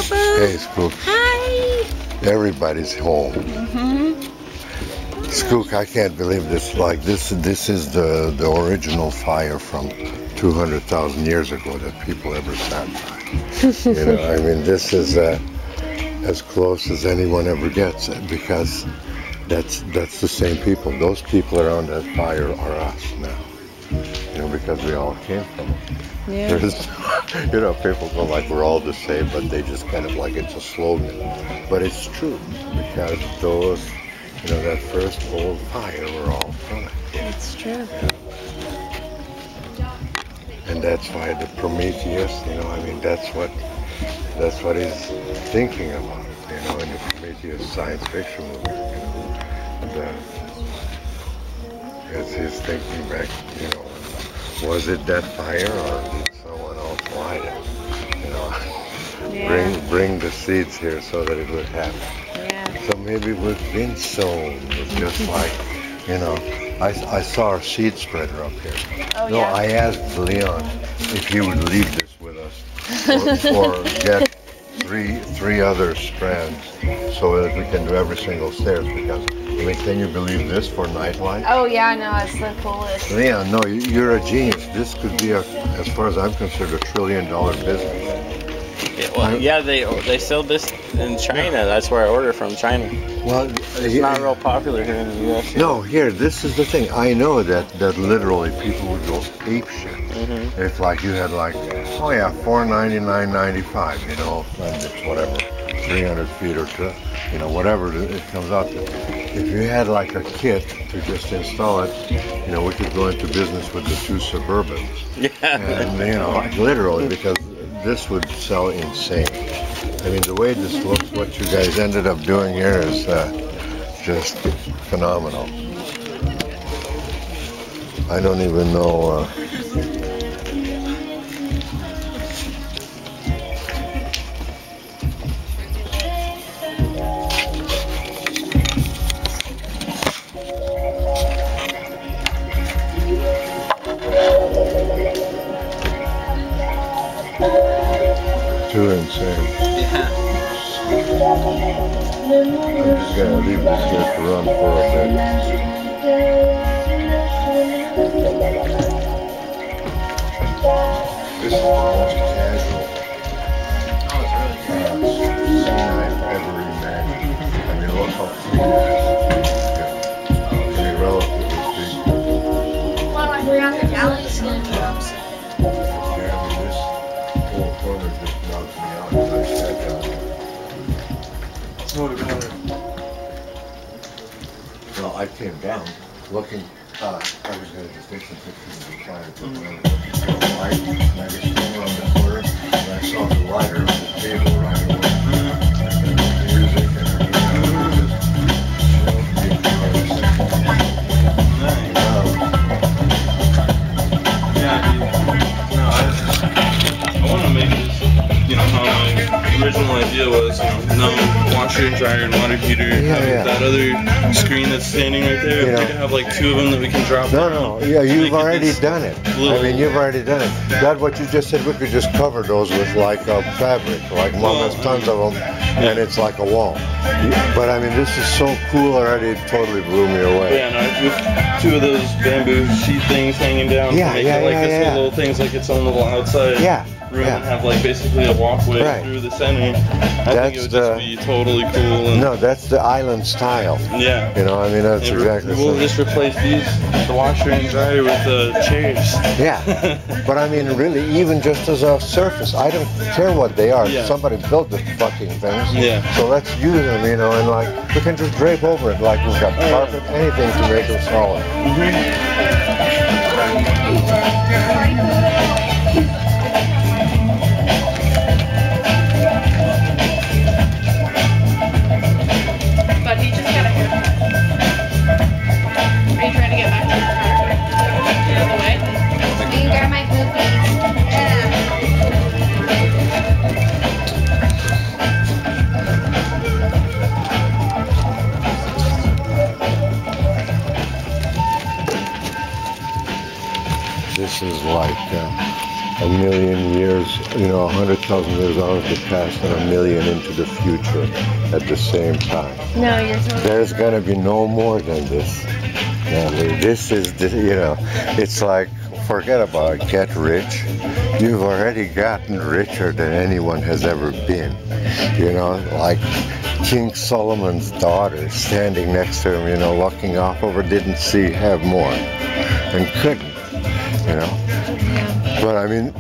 Papa. Hey, Spook. Hi. Everybody's home. Skook, I can't believe this. Like this is the original fire from 200,000 years ago that people ever sat by. You know, I mean, this is as close as anyone ever gets, because that's the same people. Those people around that fire are us now. You know, because we all came from it. Yeah. There's, you know, people go like we're all the same, but they just kind of like it's a slogan. But it's true, because those, you know, that first old fire, we're all from it. It's true. And that's why the Prometheus, you know, I mean, that's what he's thinking about, you know, in the Prometheus science fiction movie, you know. And, he's thinking back, you know, was it that fire or did someone else light it? You know, Yeah. bring the seeds here so that it would happen. Yeah. So maybe we've been sown. It's just like, you know, I saw a seed spreader up here. Oh, No, yeah. I asked Leon if he would leave this with us or get three other strands so that we can do every single stairs, because, I mean, can you believe this for nightlight? Oh yeah, no, it's the coolest. Leon, no, you're a genius. This could be, as far as I'm concerned, $1 trillion business. Yeah, well, yeah, they sell this in China. That's where I order from, China. Well, It's not real popular here in the U.S. No, here, this is the thing. I know that literally people would go ape shit. If like you had like, oh yeah, $499.95, you know, and it's whatever, 300 feet or two, you know, whatever it comes out to. If you had like a kit to just install it, you know, we could go into business with the 2 Suburbans. Yeah. And, you know, like literally, because this would sell insane. I mean, the way this looks, what you guys ended up doing here is just phenomenal. I don't even know. 2 insane. Yeah. I'm just gonna leave this here to run for a bit. This is the most casual scene I've ever imagined. I mean, look how clean it is. I mean, relatively speaking. Well, I forgot the galley's gonna drop. Yeah, I mean, this whole corner just knocked me out as I sat down here. Well, I came down looking, I was going to just take some pictures of the fire, but when I was looking for a light, and I just came around the corner, and I saw the lighter on the table right away. And the music and everything, I want to make this, you know, how my original idea was, you know, washer and dryer and water heater. That other screen that's standing right there, we could have like 2 of them that we can drop. No, yeah, you've already done it. I mean, you've already done it. That what you just said, we could just cover those with like fabric, like Mom has tons of them, and it's like a wall. But I mean, this is so cool already, it totally blew me away. Yeah, no, with 2 of those bamboo sheet things hanging down, yeah, make it like this little thing's like its own little outside room and have like basically a walkway through the center. I think it would just be totally cool. And no, that's the island style. Yeah. You know, I mean, that's exactly. We'll just replace the washer and dryer with chairs. Yeah. But I mean, really, even just as a surface, I don't care what they are. Yeah. Somebody built the fucking things. Yeah. So let's use them, you know, and like, we can just drape over it like we've got carpet, anything to make them solid. But he just got a haircut. Are you trying to get back to your car? Get out of the way? You got my cookies. Yeah. This is like a million years, 100,000 years out of the past and a million into the future at the same time. No, you're so. There's gonna be no more than this. Natalie. This is, it's like, forget about it, get rich. You've already gotten richer than anyone has ever been. Like King Solomon's daughter standing next to him, looking off over, didn't have more and couldn't, But I mean,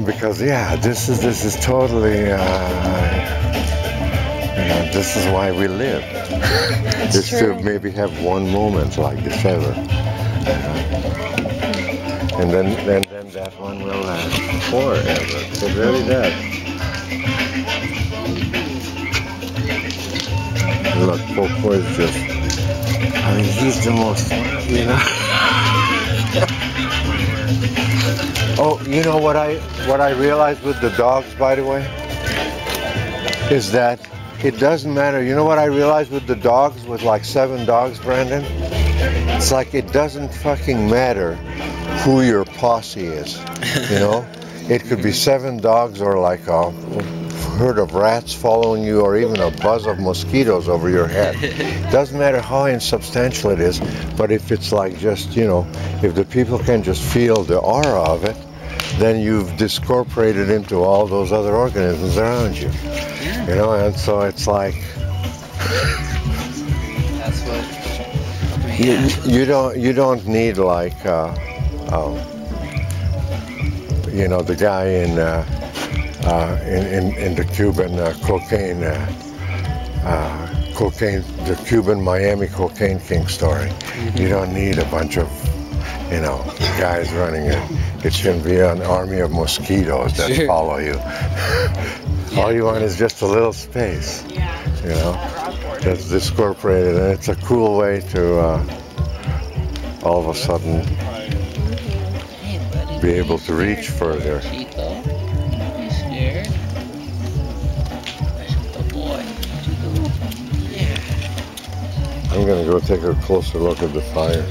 because this is totally, this is why we live. Just to maybe have one moment like this ever. And then that one will last forever. It really does. Look, Popo is just, he's the most, Oh, what I realized with the dogs, by the way, is that it doesn't matter. You know what I realized with the dogs, with like 7 dogs, Brandon? It's like it doesn't fucking matter who your posse is, It could be 7 dogs or like a herd of rats following you or even a buzz of mosquitoes over your head. It doesn't matter how insubstantial it is, but if it's like just, if the people can just feel the aura of it, then you've discorporated into all those other organisms around you. And so it's like That's what. you don't need like the guy in the Cuban cocaine, the Cuban Miami cocaine king story. You don't need a bunch of guys running it. It can be an army of mosquitoes that follow you. All you want is just a little space, that's discorporated, and it's a cool way to all of a sudden be able to reach further. I'm gonna go take a closer look at the fire.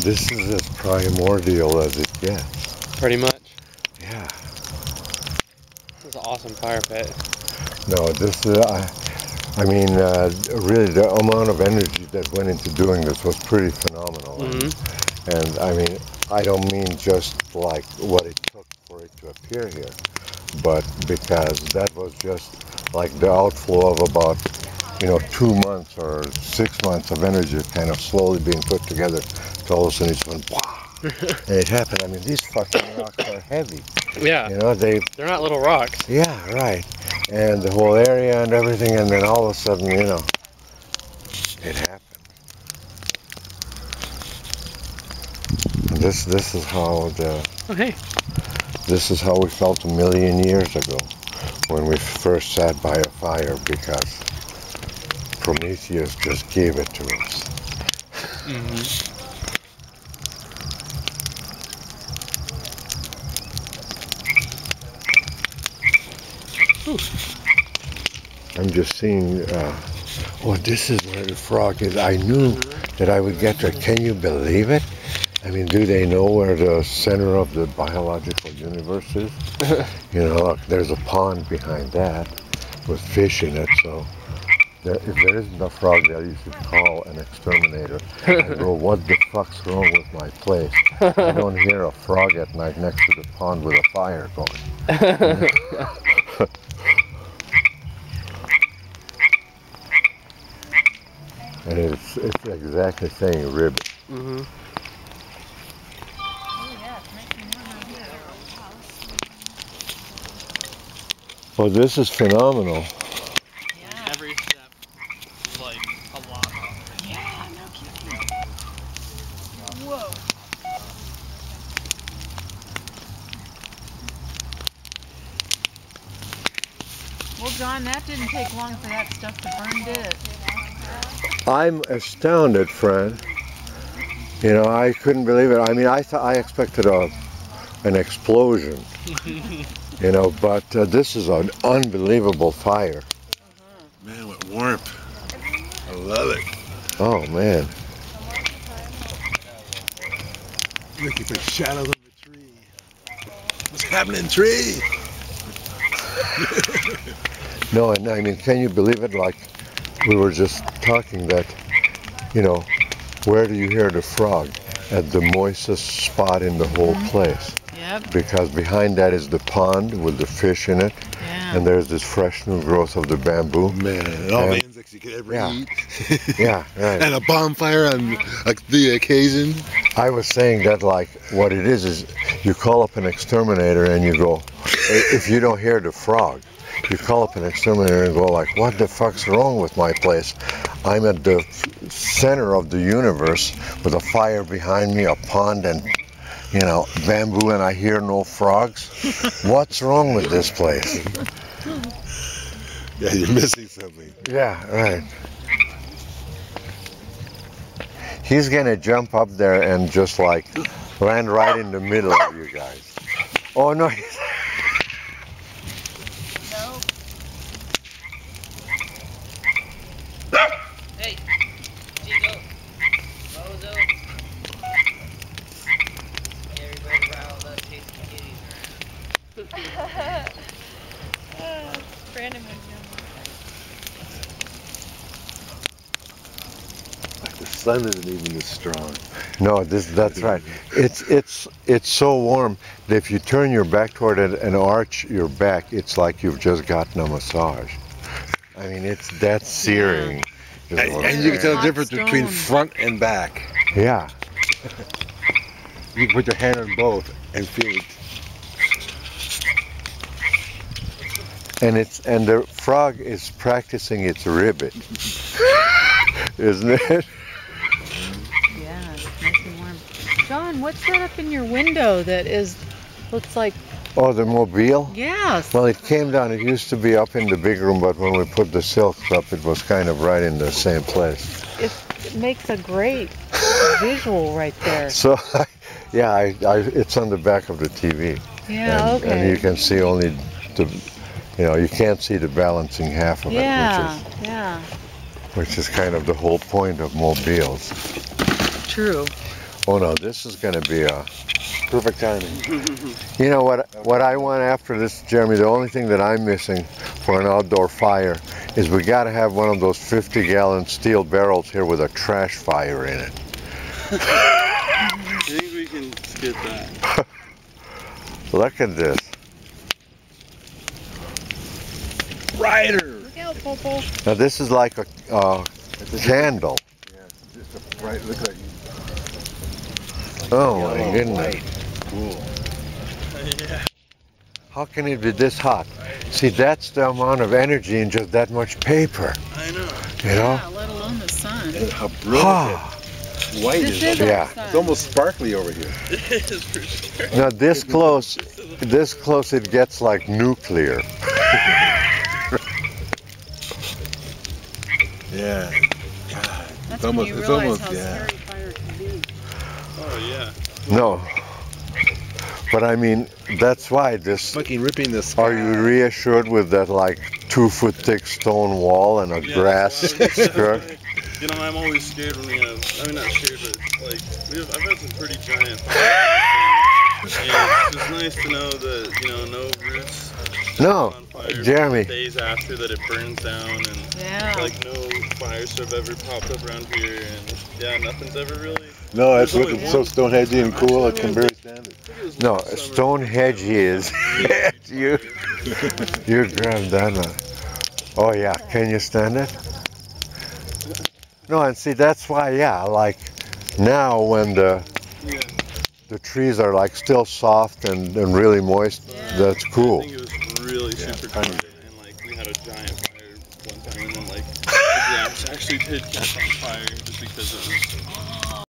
This is as primordial as it gets. Pretty much. Yeah. This is an awesome fire pit. No, this is, really the amount of energy that went into doing this was pretty phenomenal. And I don't mean just like what it took for it to appear here, but because that was just like the outflow of about 2 months or 6 months of energy kind of slowly being put together. So all of a sudden it's went, wow, and it happened. These fucking rocks are heavy. Yeah. They're not little rocks. Yeah, right. And the whole area and everything, and then all of a sudden, it happened. And this is how this is how we felt a million years ago when we first sat by a fire, because Prometheus just gave it to us. I'm just seeing, this is where the frog is. I knew that I would get there. Can you believe it? Do they know where the center of the biological universe is? Look, there's a pond behind that with fish in it, so if there isn't a frog there, you should call an exterminator and go, what the fuck's wrong with my place? I don't hear a frog at night next to the pond with a fire going. And it's exactly saying ribbit. Mm-hmm. Well, this is phenomenal. Every step is like a lot. Yeah, no kidding. Whoa. Well, John, that didn't take long for that stuff to burn, did it? I'm astounded, Fran. You know, I couldn't believe it. I mean, I expected an explosion. You know, but this is an unbelievable fire. Man, what warmth. I love it. Oh, man. Look at the shadows of the tree. What's happening, tree? No, and I mean, can you believe it? Like, we were just talking that, you know, where do you hear the frog? At the moistest spot in the whole place. Yep. Because behind that is the pond with the fish in it. Yeah. And there's this fresh new growth of the bamboo. Man, all the insects you could ever eat. Yeah, right. And a bonfire on the occasion. I was saying that, like, what it is you call up an exterminator and you go, if you don't hear the frog, you call up an exterminator and go like, what the fuck's wrong with my place? I'm at the center of the universe with a fire behind me, a pond, and, you know, bamboo, and I hear no frogs. What's wrong with this place? Yeah, you're missing something. Yeah, right. He's gonna jump up there and just like land right in the middle of you guys. Oh no. Hey, Chico, Bozo. Everybody riled up chasing kitties around. Brandon went down. Like the sun isn't even as strong. No, that's right. It's so warm that if you turn your back toward it and arch your back, it's like you've just gotten a massage. I mean, it's that searing. And you can tell the difference between front and back. Yeah. You can put your hand on both and feel it. And the frog is practicing its ribbit, isn't it? Yeah, it's nice and warm. John, what's that up in your window that looks like? Oh, the mobile? Yes. Well, it came down. It used to be up in the big room, but when we put the silks up, it was kind of right in the same place. It makes a great visual right there. So, yeah, it's on the back of the TV. Yeah, and, okay. And you can see only the, you know, you can't see the balancing half of Yeah, it, which is kind of the whole point of mobiles. True. Oh no, this is going to be a Perfect timing. You know what I want after this, Jeremy, the only thing that I'm missing for an outdoor fire is we got to have one of those 50-gallon steel barrels here with a trash fire in it. I think we can skip that. Look at this. Rider! Look out, Popo. Now this is like a candle. Yeah, it's just a bright, look like Oh my goodness. cool. Yeah. How can it be this hot? See, that's the amount of energy in just that much paper. I know. You know? Yeah, let alone the sun. And how brilliant white This is. is Yeah. our sun. It's almost sparkly over here. It is for sure. Now this close it gets like nuclear. Yeah. God, That's it's almost, when you it's realize almost, how yeah. scary fire can be. Oh yeah. No. But I mean, that's why this. Fucking ripping the sky. Are you reassured with that like 2-foot thick stone wall and a grass skirt? You know, I'm always scared when we have, I mean not scared, but like, I've had some pretty giant fires. And it's just nice to know that, you know, no roots No, on fire Jeremy. days after that it burns down, and Yeah. like no fires have ever popped up around here, and yeah, nothing's ever really. No, that's what it's so stonehedgy and cool, I can barely stand it. No, Stonehenge is. you grabbed that one. Oh yeah, can you stand it? No, and see that's why, yeah, like Now when Yeah. the trees are like still soft and really moist, that's cool. I think it was really super cold, and like we had a giant fire one time, and then like the grass actually did catch on fire just because it was